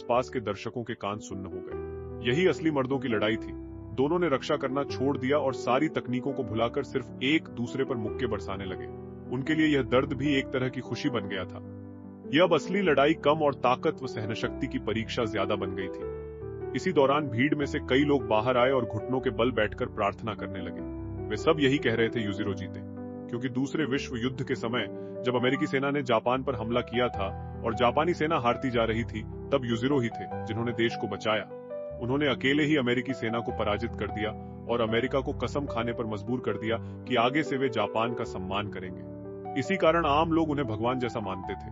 आसपास के दर्शकों के कान सुन्न हो गए। यही असली मर्दों की लड़ाई थी। दोनों ने रक्षा करना छोड़ दिया और सारी तकनीकों को भुलाकर सिर्फ एक दूसरे पर मुक्के बरसाने लगे। उनके लिए यह दर्द भी एक तरह की खुशी बन गया था। यह अब असली लड़ाई कम और ताकत व सहनशक्ति की परीक्षा ज्यादा बन गई थी। इसी दौरान भीड़ में से कई लोग बाहर आए और घुटनों के बल बैठकर प्रार्थना करने लगे। वे सब यही कह रहे थे, युजिरो जीते। क्योंकि दूसरे विश्व युद्ध के समय जब अमेरिकी सेना ने जापान पर हमला किया था और जापानी सेना हारती जा रही थी, तब युजिरो ही थे जिन्होंने देश को बचाया। उन्होंने अकेले ही अमेरिकी सेना को पराजित कर दिया और अमेरिका को कसम खाने पर मजबूर कर दिया कि आगे से वे जापान का सम्मान करेंगे। इसी कारण आम लोग उन्हें भगवान जैसा मानते थे।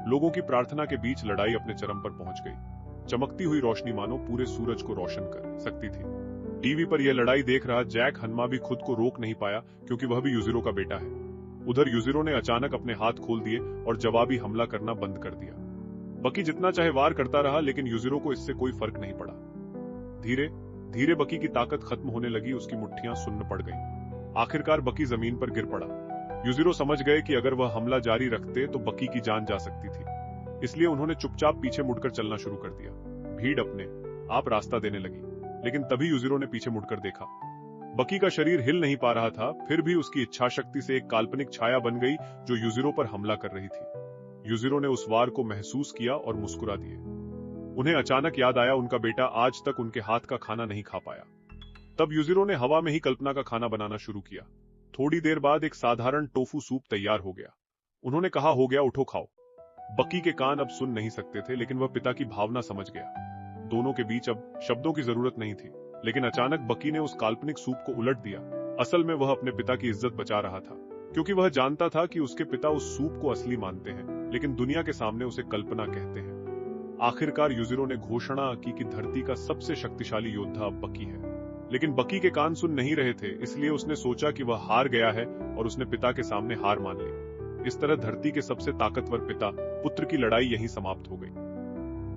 लोगों की प्रार्थना के बीच लड़ाई अपने चरम पर पहुंच गई। चमकती हुई रोशनी मानो पूरे सूरज को रोशन कर सकती थी। टीवी पर यह लड़ाई देख रहा जैक हन्मा भी खुद को रोक नहीं पाया, क्योंकि वह भी युजिरो का बेटा है। उधर युजिरो ने अचानक अपने हाथ खोल दिए और जवाबी हमला करना बंद कर दिया। बकी जितना चाहे वार करता रहा, लेकिन युजिरो को इससे कोई फर्क नहीं पड़ा। धीरे धीरे बकी की ताकत खत्म होने लगी, उसकी मुट्ठियां सुन्न पड़ गईं। आखिरकार बकी जमीन पर गिर पड़ा। युजिरो समझ गए कि अगर वह हमला जारी रखते तो बकी की जान जा सकती थी। इसलिए उन्होंने चुपचाप पीछे मुड़कर चलना शुरू कर दिया। भीड़ अपने आप रास्ता देने लगी, लेकिन तभी युजिरो ने पीछे मुड़कर देखा। बकी का शरीर हिल नहीं पा रहा था, फिर भी उसकी इच्छा शक्ति से एक काल्पनिक छाया बन गई जो युजिरो पर हमला कर रही थी। युजिरो ने उस वार को महसूस किया और मुस्कुरा दिए। उन्हें अचानक याद आया, उनका बेटा आज तक उनके हाथ का खाना नहीं खा पाया। तब युजिरो ने हवा में ही कल्पना का खाना बनाना शुरू किया। थोड़ी देर बाद एक साधारण टोफू सूप तैयार हो गया। उन्होंने कहा, हो गया, उठो खाओ। बकी के कान अब सुन नहीं सकते थे, लेकिन वह पिता की भावना समझ गया। दोनों के बीच अब शब्दों की जरूरत नहीं थी। लेकिन अचानक बकी ने उस काल्पनिक सूप को उलट दिया। असल में वह अपने पिता की इज्जत बचा रहा था, क्योंकि वह जानता था कि उसके पिता उस सूप को असली मानते हैं, लेकिन दुनिया के सामने उसे कल्पना कहते हैं। आखिरकार युजिरो ने घोषणा की कि धरती का सबसे शक्तिशाली योद्धा अब बकी है। लेकिन बकी के कान सुन नहीं रहे थे, इसलिए उसने सोचा कि वह हार गया है और उसने पिता के सामने हार मान ली। इस तरह धरती के सबसे ताकतवर पिता पुत्र की लड़ाई यहीं समाप्त हो गई।